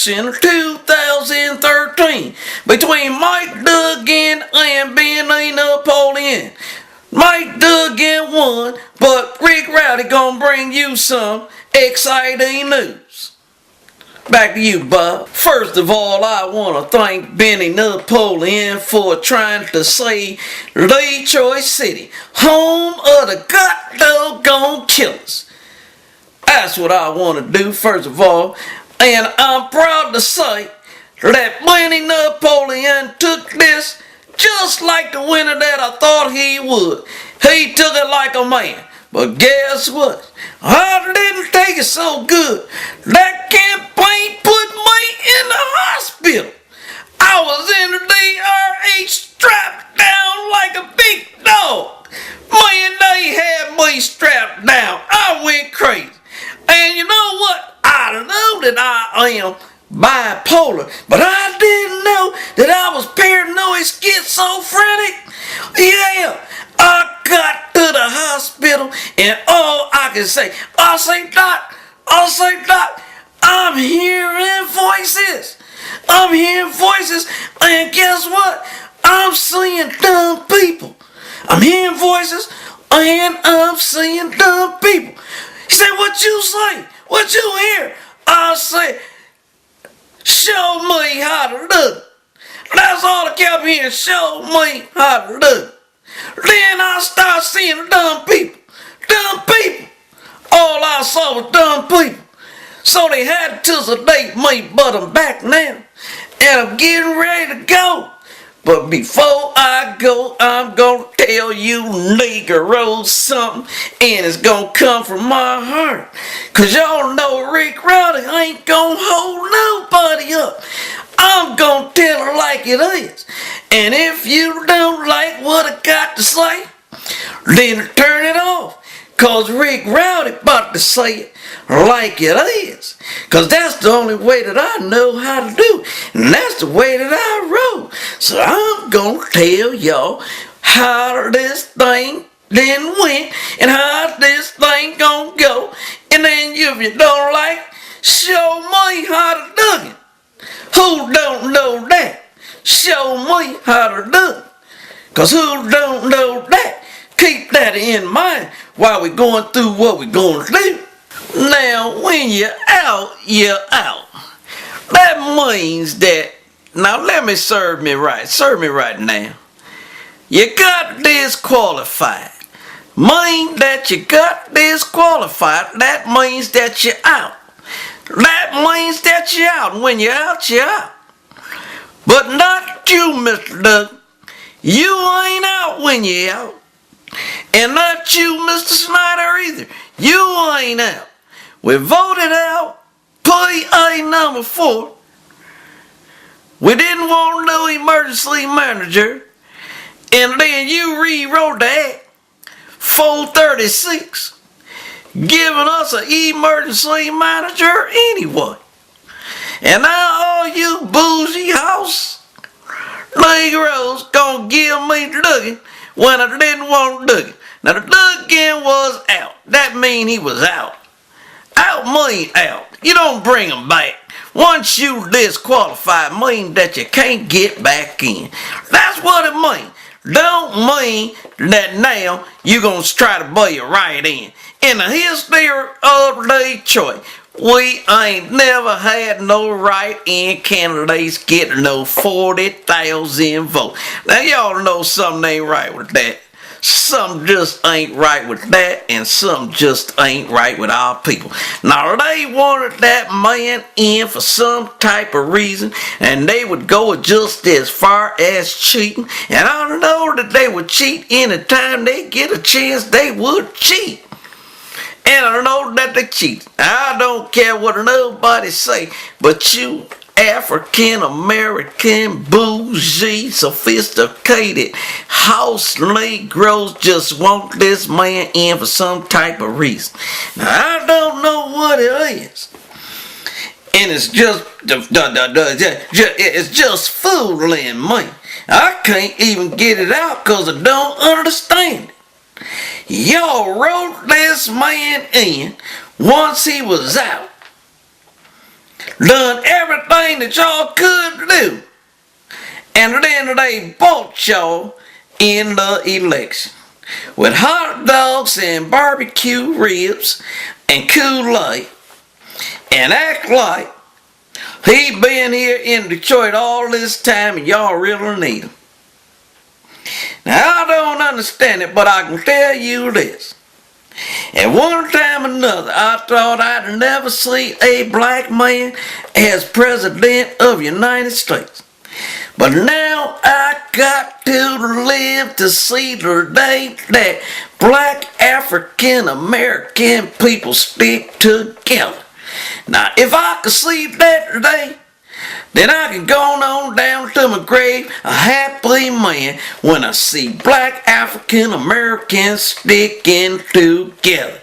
election 2013 between Mike Duggan and Benny Napoleon. Mike Duggan won, but Rick Rowdy gonna bring you some exciting news. Back to you, Bob. First of all, I want to thank Benny Napoleon for trying to save Detroit City, home of the doggone killers. That's what I want to do, first of all. And I'm proud to say that Benny Napoleon took this just like the winner that I thought he would. He took it like a man. But guess what? I didn't take it so good. That campaign put me in the hospital. I was in the DRH strapped down like a big dog. Man, they had me strapped down. I went crazy. And you know what? I know that I am bipolar, but I didn't know that I was paranoid schizophrenic. Yeah, I got to the hospital and all I can say, I say, Doc, I'm hearing voices. I'm hearing voices, and guess what? I'm seeing dumb people. I'm hearing voices and I'm seeing dumb people. He said, what you say? What you hear? I say, show me how to do it. That's all I kept hearing, show me how to do it. Then I start seeing dumb people. Dumb people. All I saw was dumb people. So they had to sedate me, but I'm back now. And I'm getting ready to go. But before I go, I'm gonna tell you Negro something, and it's gonna come from my heart. Cause y'all know Rick Rowdy ain't gonna hold nobody up. I'm gonna tell her like it is. And if you don't like what I got to say, then turn it off. Cause Rick Rowdy about to say it like it is. Cause that's the only way that I know how to do. And that's the way that I roll. So I'm gonna tell y'all how this thing then went and how this thing gonna go. And then if you don't like, show me how to do it. Who don't know that? Show me how to do it. Cause who don't know that? Keep that in mind while we're going through what we're going to do. Now, when you're out, you're out. That means that, now let me serve me right now. You got disqualified. Mean that you got disqualified, that means that you're out. That means that you're out. When you're out, you're out. But not you, Mr. Doug. You ain't out when you're out. And not you, Mr. Snyder, either. You ain't out. We voted out PA number 4. We didn't want no emergency manager. And then you rewrote the act, 436, giving us an emergency manager anyway. And now all you bougie house Negroes gonna give me Duggan when I didn't want Duggan. Now the Duggan was out. That mean he was out. Out mean out. You don't bring him back. Once you disqualify, mean that you can't get back in. That's what it means. Don't mean that now you gonna try to buy it right in. In the history of Detroit, we ain't never had no write-in candidates get no 40,000 votes. Now y'all know something ain't right with that. Something just ain't right with that, and something just ain't right with our people. Now they wanted that man in for some type of reason, and they would go just as far as cheating. And I know that they would cheat anytime they get a chance. They would cheat. And I know that they cheat. I don't care what nobody say, but you African American bougie sophisticated house Negroes just want this man in for some type of reason. Now I don't know what it is. And it's just fooling me. I can't even get it out because I don't understand it. Y'all wrote this man in once he was out. done everything that y'all could do, and then they bought y'all in the election with hot dogs and barbecue ribs and Kool-Aid, and act like he been here in Detroit all this time and y'all really need him. Now I don't understand it, but I can tell you this. At one time or another, I thought I'd never see a black man as president of the United States. But now I got to live to see the day that black African American people stick together. Now, if I could see that today, then I can go on down to my grave a happy man when I see black African Americans sticking together.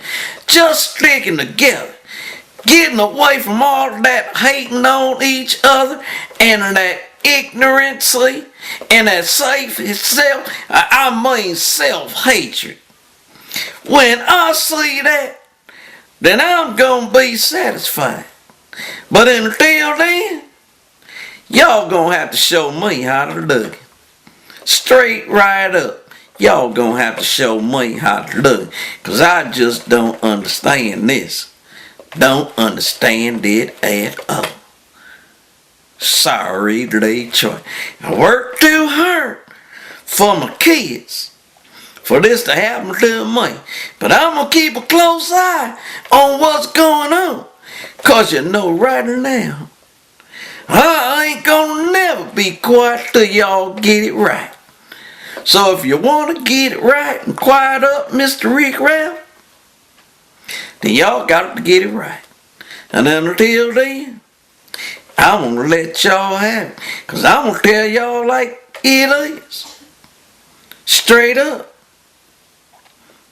Just sticking together. Getting away from all that hating on each other and that ignorancy and that self-hatred. When I see that, then I'm gonna be satisfied. But until then, y'all gonna have to show me how to do it. Straight right up. Y'all gonna have to show me how to do it. Cause I just don't understand this. Don't understand it at all. Sorry, Detroit. I worked too hard for my kids for this to happen to me. But I'm gonna keep a close eye on what's going on. Cause you know right now, I ain't gonna never be quiet till y'all get it right. So if you wanna get it right and quiet up, Mr. Rick Rowdy, then y'all got to get it right. And until then, I'm gonna let y'all have it. Cause I'm gonna tell y'all like it is. Straight up.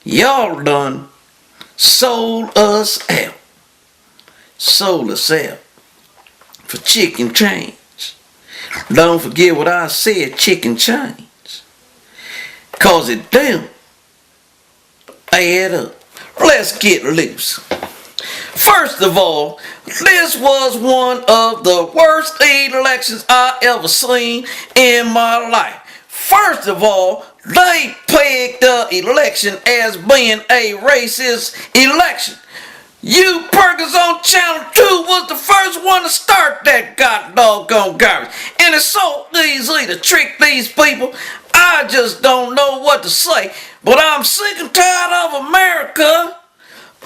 Y'all done sold us out. Sold us out for chicken change. Don't forget what I said, chicken change. Cause it don't add up. Let's get loose. First of all, this was one of the worst elections I ever seen in my life. First of all, they pegged the election as being a racist election. You Perkins on Channel 2 was the first one to start that doggone garbage. And it's so easy to trick these people. I just don't know what to say. But I'm sick and tired of America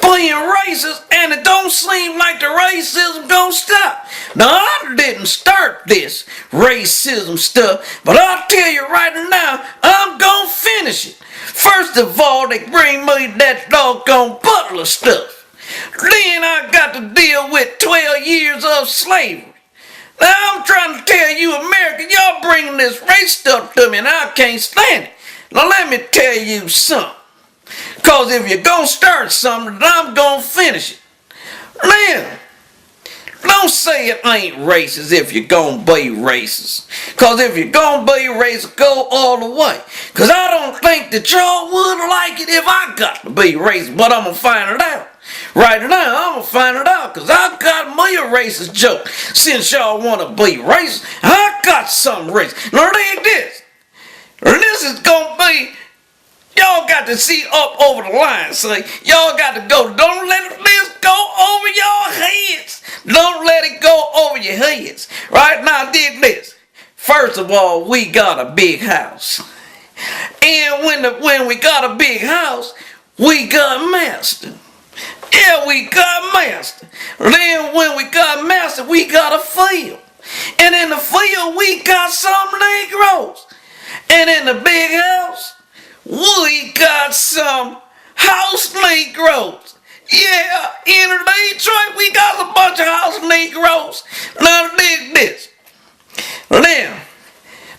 being racist, and it don't seem like the racism gonna stop. Now, I didn't start this racism stuff, but I'll tell you right now, I'm gonna finish it. First of all, they bring me that doggone Butler stuff. Then I got to deal with 12 years of slavery. Now, I'm trying to tell you, America, y'all bringing this race stuff to me, and I can't stand it. Now, let me tell you something. Because if you're going to start something, then I'm going to finish it. Now, don't say it ain't racist if you're going to be racist. Because if you're going to be racist, go all the way. Because I don't think that y'all would like it if I got to be racist. But I'm going to find it out. Right now, I'm going to find it out. Because I got me a racist joke. Since y'all want to be racist, I got something racist. Now, read this. This is going to be... Y'all got to see up over the line, see? Y'all got to go. Don't let this go over your heads. Don't let it go over your heads. Right now, dig this. First of all, we got a big house. And when we got a big house, we got master. Yeah, we got master. Then when we got master, we got a field. And in the field, we got some Negroes. And in the big house, we got some house Negroes. Yeah, in Detroit, we got a bunch of house Negroes. Now, dig this. Now,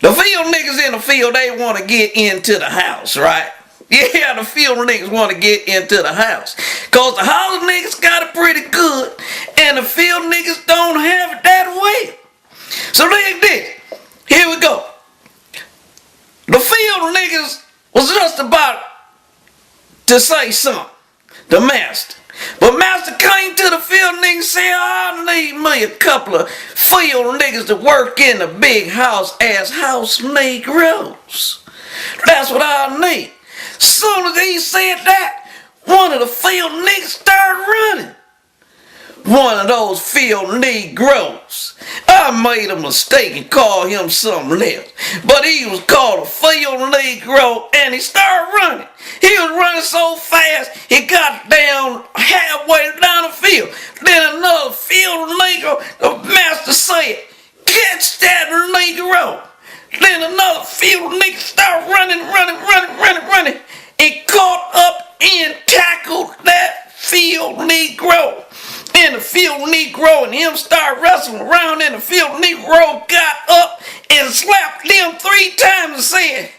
the field niggas in the field, they want to get into the house, right? Yeah, the field niggas want to get into the house. Because the house niggas got it pretty good, and the field niggas don't have it that well. So, dig this. Here we go. The field niggas was just about to say something. The master. But Master came to the field niggas and said, I need me a couple of field niggas to work in the big house as house Negroes. That's what I need. Soon as he said that, one of the field niggas started running. One of those field Negroes. I made a mistake and called him something else. But he was called a field Negro and he started running. He was running so fast he got down halfway down the field. Then another field Negro, the master said, catch that Negro. Then another field nigga started running, and caught up and tackled that field Negro. And the field Negro and him started wrestling around, and the field Negro got up and slapped them 3 times and said,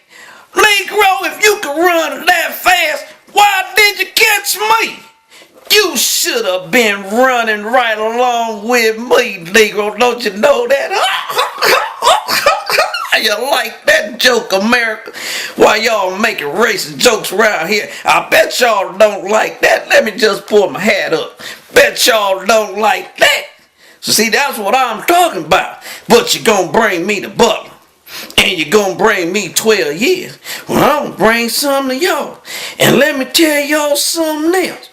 Negro, if you can run that fast, why did you catch me? You should have been running right along with me, Negro. Don't you know that? You like that joke, America? Why y'all making racist jokes around here? I bet y'all don't like that. Let me just pull my hat up. Bet y'all don't like that. So see, that's what I'm talking about. But you're gonna bring me to Butler. And you're gonna bring me 12 years. Well, I'm gonna bring something to y'all. And let me tell y'all something else.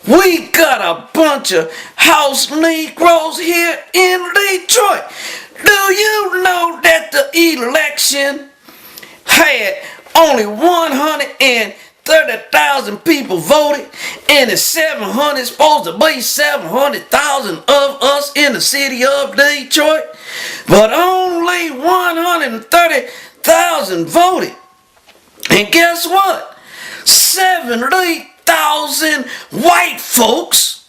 We got a bunch of house Negroes here in Detroit. Do you know that the election had only 130,000 people voted, and it's 700, supposed to be 700,000 of us in the city of Detroit, but only 130,000 voted. And guess what? 70,000 white folks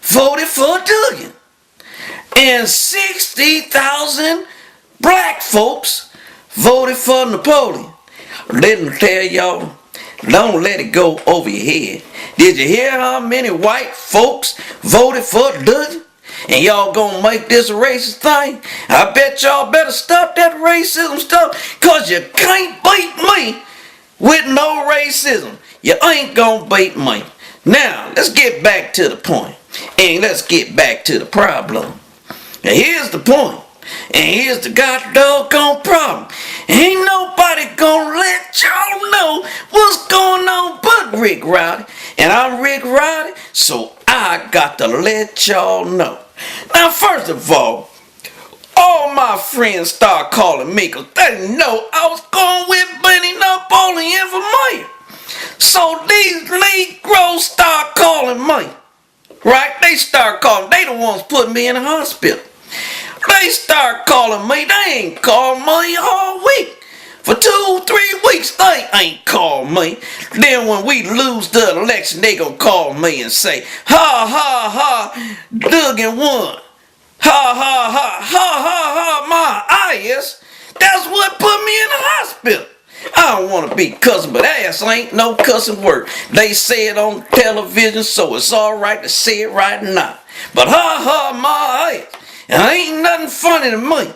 voted for DUGGAN. And 60,000 black folks voted for Napoleon. Let me tell y'all, don't let it go over your head. Did you hear how many white folks voted for DUGGAN? And y'all gonna make this a racist thing? I bet y'all better stop that racism stuff, cause you can't beat me with no racism. You ain't gonna beat me. Now, let's get back to the point, and let's get back to the problem. Now here's the point, and here's the goddamn problem. Ain't nobody gonna let y'all know what's going on but Rick Rowdy. And I'm Rick Rowdy, so I got to let y'all know. Now first of all my friends start calling me because they know I was going with Benny Napoleon for mayor. So these Negroes start calling me. Right? They start calling. They the ones putting me in the hospital. They start calling me. They ain't called me all week. For 2-3 weeks, they ain't called me. Then when we lose the election, they gonna call me and say, ha, ha, ha, DUGGAN won. Ha, ha, ha, ha, ha, ha, my ass. That's what put me in the hospital. I don't want to be cussing, but ass ain't no cussing word. They say it on television, so it's all right to say it right now. But ha, ha, my ass. And ain't nothing funny to me.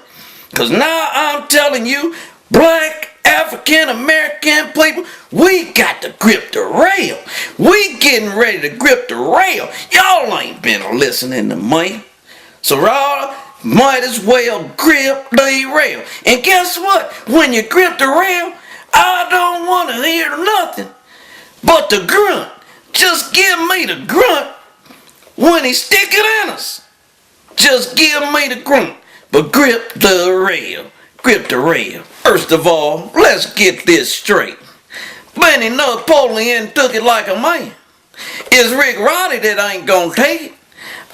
Because now I'm telling you, black, African, American people, we got to grip the rail. We getting ready to grip the rail. Y'all ain't been listening to me. So y'all might as well grip the rail. And guess what? When you grip the rail, I don't want to hear nothing but the grunt. Just give me the grunt when he stick it in us. Just give me the grunt, but grip the rail. Grip the rail. First of all, let's get this straight. Benny Napoleon took it like a man. It's Rick Rowdy that ain't gonna take it.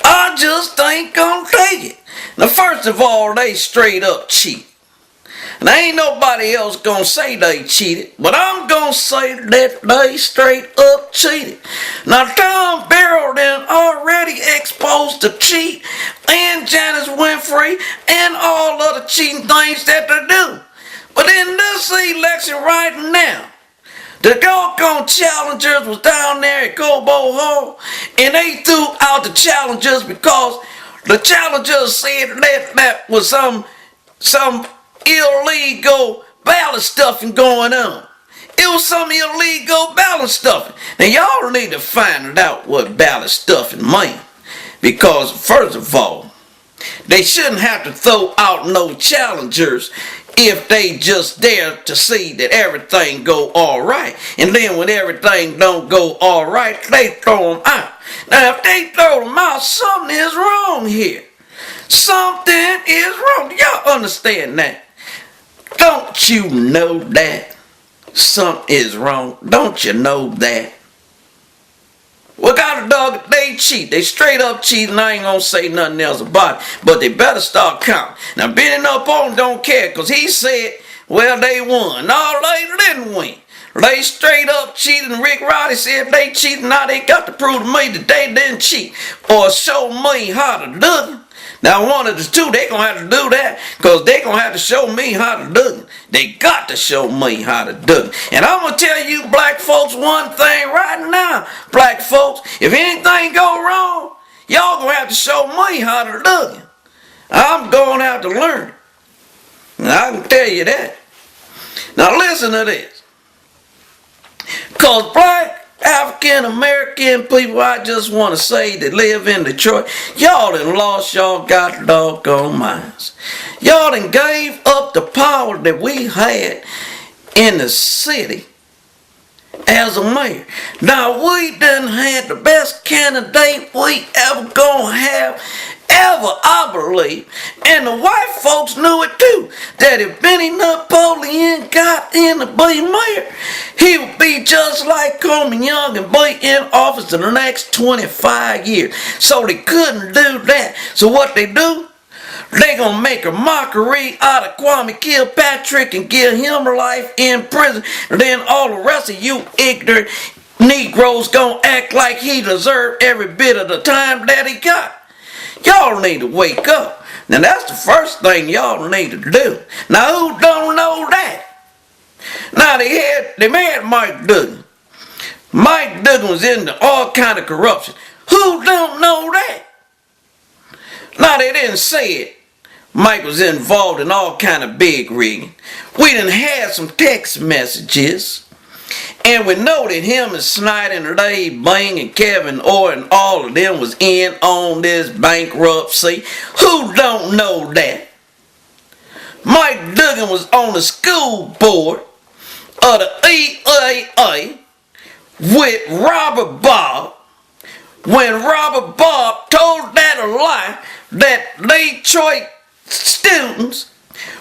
I just ain't gonna take it. Now, first of all, they straight up cheat. And ain't nobody else gonna say they cheated, but I'm gonna say that they straight up cheated. Now, Tom Barrow done already exposed the cheat and Janice Winfrey and all other cheating things that they do. But in this election right now, the doggone challengers was down there at Cobo Hall, and they threw out the challengers because the challengers said that was some illegal ballot stuffing going on. It It was some illegal ballot stuffing. Now y'all need to find out what ballot stuffing means. Because first of all, they shouldn't have to throw out no challengers if they just there to see that everything go all right. And then when everything don't go all right, they throw them out. Now if they throw them out, something is wrong here. Something is wrong. Y'all understand that? Don't you know that? Something is wrong. Don't you know that? Without a dog, they cheat. They straight up cheat, and I ain't gonna say nothing else about it. But they better start counting. Now, Benny Napoleon don't care, because he said, well, they won. No, they didn't win. They straight up cheated, and Rick Rowdy said if they cheated, now they got to prove to me that they didn't cheat. Or show me how to do it. Now, one of the two, they gonna have to do that, because they gonna have to show me how to do it. They got to show me how to do it. And I'm gonna tell you black folks one thing right now, black folks, if anything go wrong, y'all gonna have to show me how to do it. I'm gonna have to learn. And I can tell you that. Now listen to this. Because black African American people, I just want to say, that live in Detroit, y'all done lost y'all got doggone minds. Y'all done gave up the power that we had in the city as a mayor. Now we done had the best candidate we ever gonna have, ever, I believe. And the white folks knew it too, that if Benny Napoleon got in to be mayor, he would be just like Coleman Young and be in office in the next 25 years. So they couldn't do that. So what they do? They gonna make a mockery out of Kwame Kilpatrick and give him life in prison. And then all the rest of you ignorant Negroes gonna act like he deserved every bit of the time that he got. Y'all need to wake up. Now that's the first thing y'all need to do. Now who don't know that? Now they made Mike Duggan. Mike Duggan was into all kind of corruption. Who don't know that? Now they didn't say it. Mike was involved in all kind of big rigging. We done had some text messages. And we know that him and Snyder and Ray Bing and Kevin Orr and all of them was in on this bankruptcy. Who don't know that? Mike Duggan was on the school board of the EAA with Robert Bob when Robert Bob told that a lie that Detroit students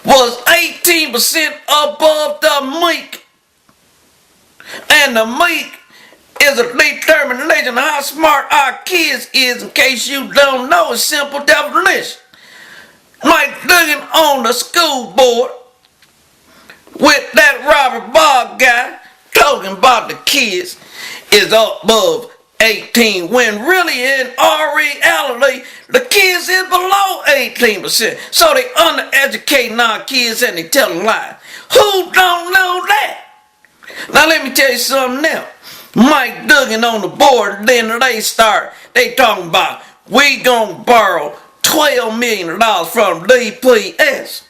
was 18% above the meek. And the meek is a determination of how smart our kids is. In case you don't know, a simple definition. Mike Duggan on the school board with that Robert Bob guy talking about the kids is above 18, when really in our reality the kids is below 18%. So they undereducating our kids and they telling lies. Who don't know that? Now let me tell you something else. Mike Duggan on the board, then they talking about we gonna borrow $12 million from DPS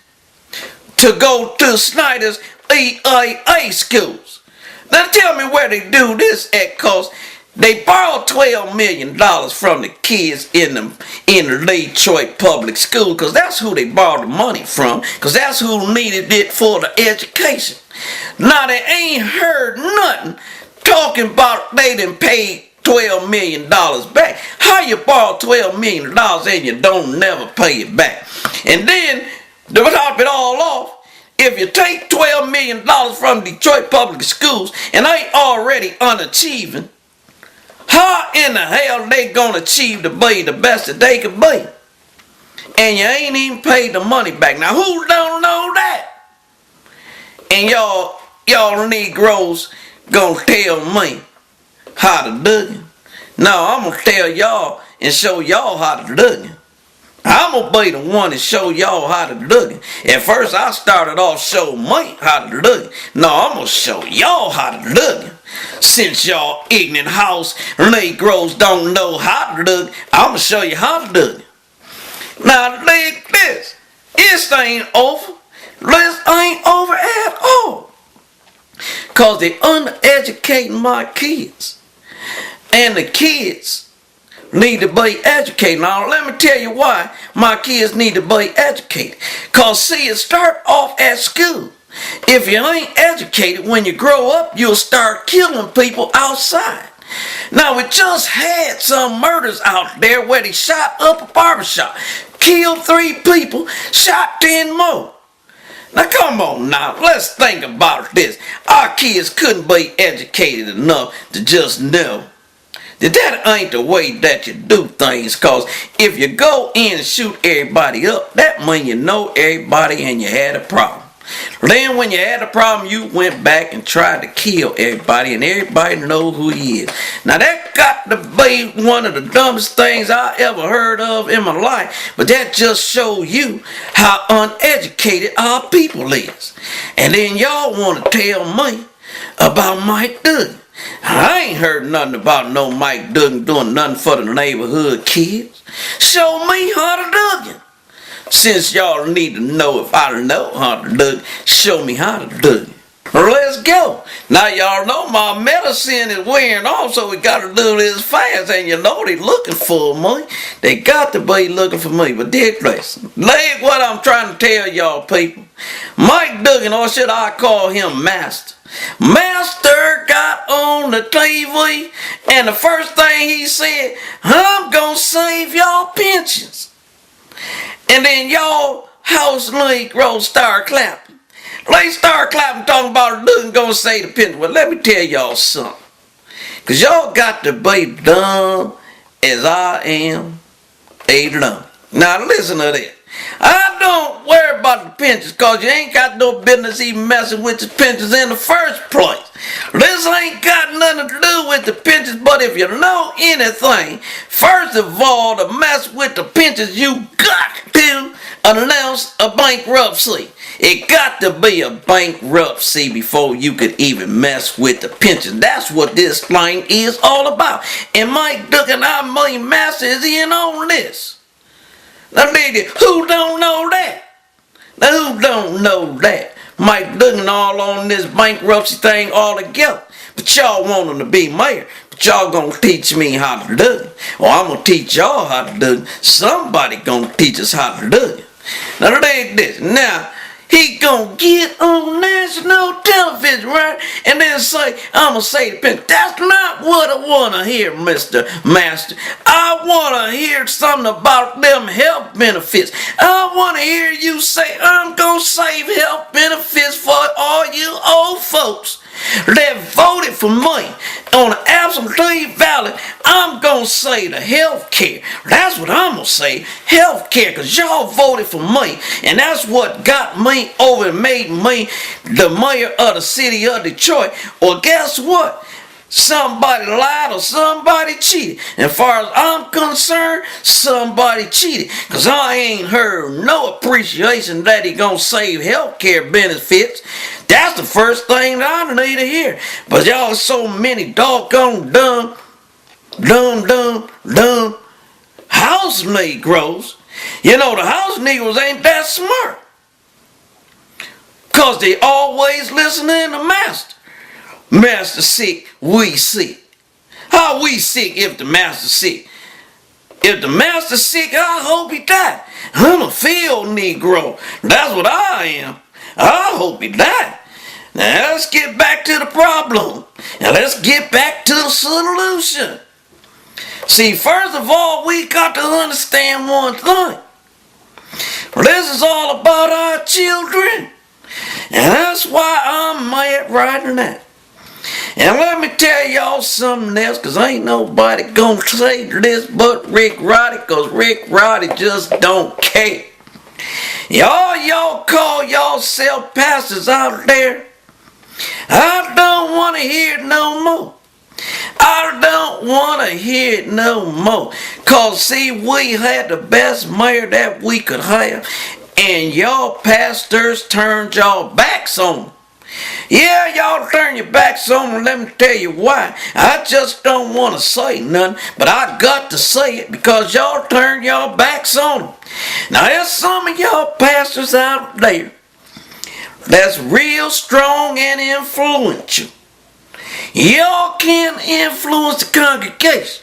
to go to Snyder's EAA schools. Now tell me where they do this at, cause they borrowed $12 million from the kids in the Detroit public school, because that's who they borrowed the money from, because that's who needed it for the education. Now they ain't heard nothing talking about they done paid $12 million back. How you borrow $12 million and you don't never pay it back? And then, to top it all off, if you take $12 million from Detroit public schools and they already unachieving, how in the hell they gonna achieve to be the best that they could be? And you ain't even paid the money back. Now who don't know that? And y'all Negroes gonna tell me how to do it? No, I'm gonna tell y'all and show y'all how to do it. I'm gonna be the one to show y'all how to do it. At first I started off showing me how to do it. No, I'm gonna show y'all how to do it. Since y'all ignorant house Negroes don't know how to do it, I'm gonna show you how to do it. Now like this. This ain't over. This ain't over at all. Because they're uneducating my kids. And the kids need to be educated. Now, let me tell you why my kids need to be educated. Because, see, it start off at school. If you ain't educated, when you grow up, you'll start killing people outside. Now, we just had some murders out there where they shot up a barbershop, killed 3 people, shot 10 more. Now, come on now, let's think about this. Our kids couldn't be educated enough to just know that ain't the way that you do things. Because if you go in and shoot everybody up, that means you know everybody and you had a problem. Then when you had a problem, you went back and tried to kill everybody, and everybody know who he is. Now that got to be one of the dumbest things I ever heard of in my life, but that just shows you how uneducated our people is. And then y'all want to tell me about Mike Duggan. I ain't heard nothing about no Mike Duggan doing nothing for the neighborhood kids. Show me Hunter Duggan. Since y'all need to know if I know Hunter Duggan, show me Hunter Duggan. Let's go. Now y'all know my medicine is wearing off, so we got to do this fast. And you know they looking for me. They got to be looking for me. But dear listen, like what I'm trying to tell y'all people. Mike Duggan, or should I call him Master? Master got on the TV, and the first thing he said, I'm going to save y'all pensions. And then y'all House Negroes start clapping. They start clapping, talking about Duggan gonna say the pension. Well, let me tell y'all something. Because y'all got to be dumb as I am dumb. Now listen to this. I don't worry about the pensions because you ain't got no business even messing with the pensions in the first place. This ain't got nothing to do with the pensions, but if you know anything, first of all, to mess with the pensions, you got to announce a bankruptcy. It got to be a bankruptcy before you could even mess with the pensions. That's what this thing is all about. And Mike Duggan, Master, is in on this. Now, who don't know that? Now, who don't know that? Mike Duggan all on this bankruptcy thing all together. But y'all want him to be mayor. But y'all gonna teach me how to do it. Or I'm gonna teach y'all how to do it. Somebody gonna teach us how to do it. Now, look at this. Now, he gonna get on national television, right? And then say, I'm gonna say the pension. That's not what I wanna hear, Mr. Master. I wanna hear something about them health benefits. I wanna hear you say, I'm gonna save health benefits for all you old folks that voted for me on an absentee ballot. I'm gonna say the health care. That's what I'm gonna say, health care, because y'all voted for me, and that's what got me over and made me the mayor of the city of Detroit. Well, guess what? Somebody lied or somebody cheated. And as far as I'm concerned, somebody cheated. Because I ain't heard no appreciation that he gonna save health care benefits. That's the first thing that I need to hear. But y'all so many doggone dumb house Negroes. You know, the house Negroes ain't that smart. Because they always listening to Master. Master sick, we sick. How we sick if the Master sick? If the Master sick, I hope he died. I'm a field Negro. That's what I am. I hope he died. Now let's get back to the problem. Now let's get back to the solution. See, first of all, we got to understand one thing. This is all about our children. And that's why I'm mad right now. And let me tell y'all something else, because ain't nobody gonna say this but Rick Rowdy, because Rick Rowdy just don't care. Y'all call yourself pastors out there. I don't want to hear it no more. I don't want to hear it no more. Because, see, we had the best mayor that we could have, and y'all pastors turned y'all backs on. Yeah, y'all turn your backs on them. Let me tell you why. I just don't want to say nothing, but I got to say it because y'all turn y'all backs on them. Now, there's some of y'all pastors out there that's real strong and influential. Y'all can influence the congregation,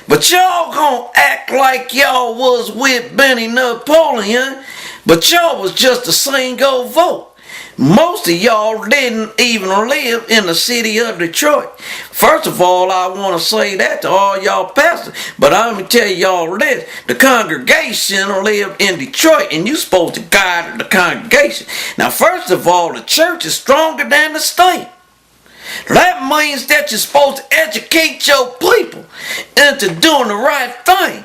but y'all gonna act like y'all was with Benny Napoleon, but y'all was just a single vote. Most of y'all didn't even live in the city of Detroit. First of all, I want to say that to all y'all pastors, but I'm going to tell y'all this. The congregation lived in Detroit, and you supposed to guide the congregation. Now, first of all, the church is stronger than the state. That means that you're supposed to educate your people into doing the right thing.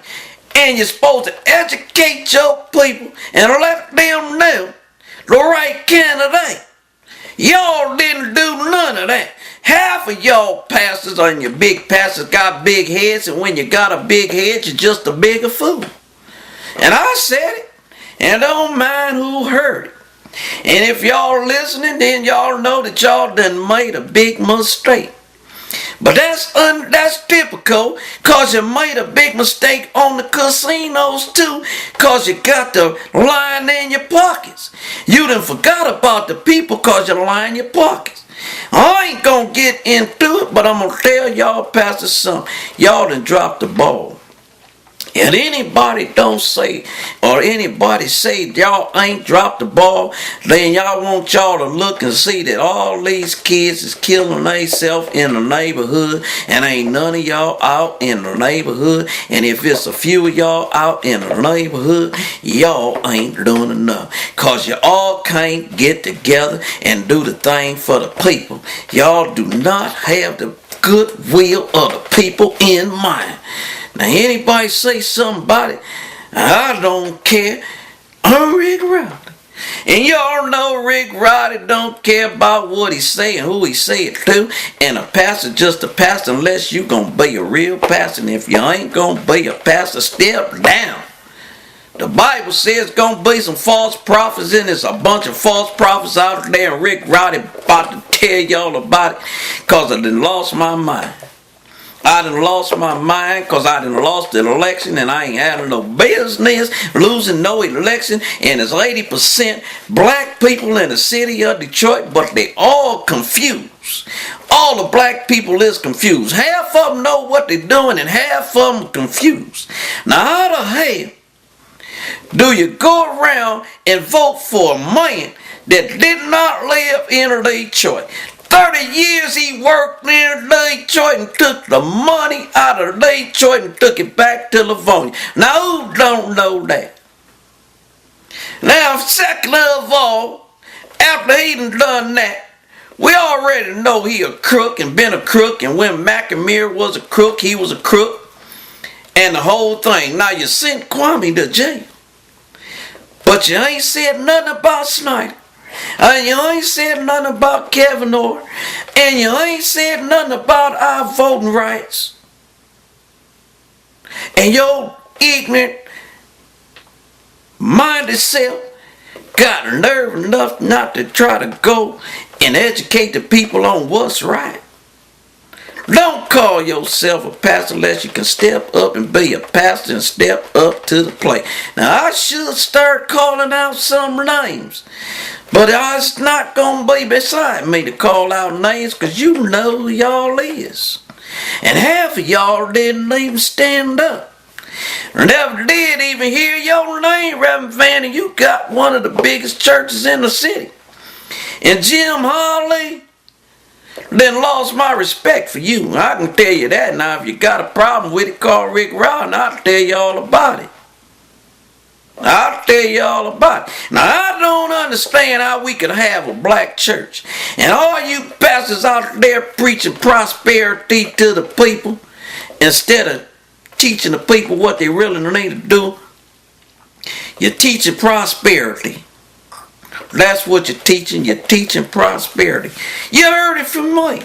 And you're supposed to educate your people and let them know the right candidate. Y'all didn't do none of that. Half of y'all pastors and your big pastors got big heads, and when you got a big head, you're just a bigger fool. And I said it, and don't mind who heard it. And if y'all listening, then y'all know that y'all done made a big mistake. But that's typical, cause you made a big mistake on the casinos too, cause you got the line in your pockets. You done forgot about the people cause you line your pockets. I ain't gonna get into it, but I'm gonna tell y'all pastors something. Y'all done dropped the ball. And anybody don't say, or anybody say y'all ain't dropped the ball, then y'all want y'all to look and see that all these kids is killing themselves in the neighborhood, and ain't none of y'all out in the neighborhood. And if it's a few of y'all out in the neighborhood, y'all ain't doing enough. Cause you all can't get together and do the thing for the people. Y'all do not have the goodwill of the people in mind. Now anybody say something about it, I don't care. I'm Rick Rowdy. And y'all know Rick Rowdy don't care about what he say and who he say it to. And a pastor just a pastor unless you gonna be a real pastor. And if you ain't gonna be a pastor, step down. The Bible says gonna be some false prophets, and there's a bunch of false prophets out there, and Rick Rowdy about to tell y'all about it, cause I done lost my mind. I done lost my mind because I done lost the election, and I ain't having no business losing no election. And there's 80% black people in the city of Detroit, but they all confused. All the black people is confused. Half of them know what they're doing, and half of them confused. Now how the hell do you go around and vote for a man that did not live in Detroit? 30 years he worked in Detroit and took the money out of Detroit and took it back to Livonia. Now who don't know that? Now second of all, after he done that, we already know he a crook and been a crook, and when McNamara was a crook, he was a crook, and the whole thing. Now you sent Kwame to jail, but you ain't said nothing about Snyder. And you ain't said nothing about Kevin Orr. And you ain't said nothing about our voting rights. And your ignorant minded self got nerve enough not to try to go and educate the people on what's right. Don't call yourself a pastor unless you can step up and be a pastor and step up to the plate. Now I should start calling out some names, but it's not going to be beside me to call out names, because you know who y'all is. And half of y'all didn't even stand up. Never did even hear your name, Reverend Fanny. You got one of the biggest churches in the city. And Jim Harley then lost my respect for you. I can tell you that. Now if you got a problem with it, call Rick Rowdy and I'll tell you all about it. I'll tell you all about it. Now I don't understand how we could have a black church and all you pastors out there preaching prosperity to the people instead of teaching the people what they really need to do. You're teaching prosperity. That's what you're teaching. You're teaching prosperity. You heard it from me.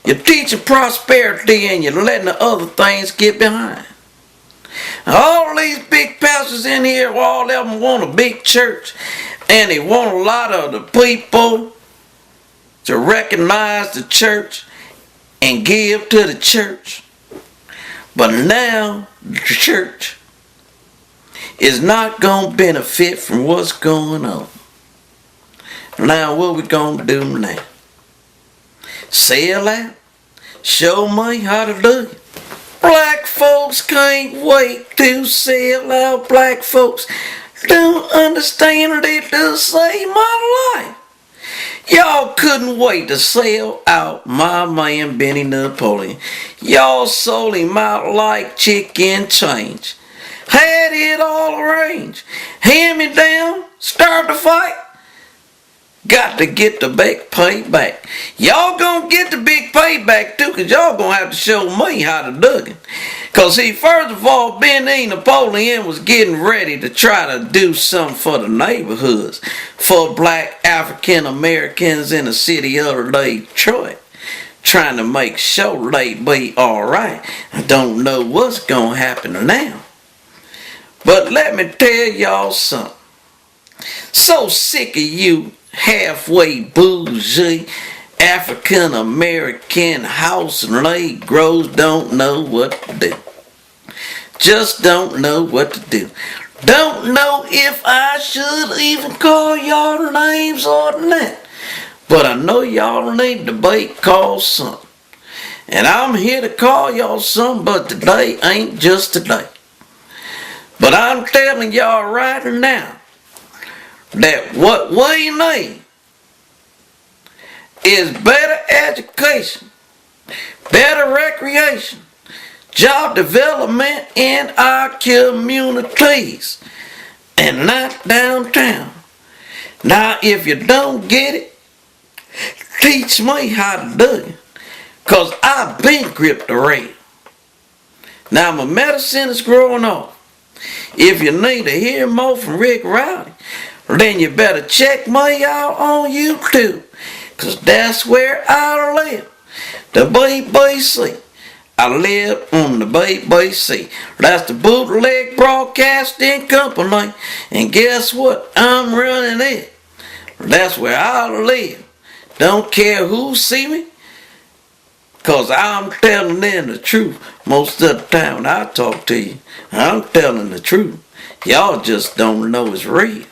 You're teaching prosperity and you're letting the other things get behind. All these big pastors in here, all of them want a big church, and they want a lot of the people to recognize the church and give to the church. But now the church is not going to benefit from what's going on. Now what we gonna do now? Sell out? Show me how to do it. Black folks can't wait to sell out. Black folks don't understand it to save my life. Y'all couldn't wait to sell out my man Benny Napoleon. Y'all sold him out like chicken change. Had it all arranged. Hand me down, start the fight. Got to get the big payback. Y'all gonna get the big payback too, cause y'all gonna have to show me how to DUGGAN. Cause see, first of all, Benny Napoleon was getting ready to try to do something for the neighborhoods, for black African Americans in the city of Detroit, trying to make sure they be alright. I don't know what's gonna happen now. But let me tell y'all something. So sick of you halfway bougie African American house and Negroes don't know what to do. Just don't know what to do. Don't know if I should even call y'all names or not. But I know y'all need to be called something. And I'm here to call y'all something, but today ain't just today. But I'm telling y'all right now that what we need is better education, better recreation, job development in our communities, and not downtown. Now, if you don't get it, teach me how to do it, because I've been gripped the rail. Now, my medicine is growing off. If you need to hear more from Rick Rowdy, then you better check me out on YouTube, cause that's where I live. The BBC. I live on the BBC. That's the Bootleg Broadcasting Company. And guess what? I'm running it. That's where I live. Don't care who see me, cause I'm telling them the truth. Most of the time when I talk to you, I'm telling the truth. Y'all just don't know it's real.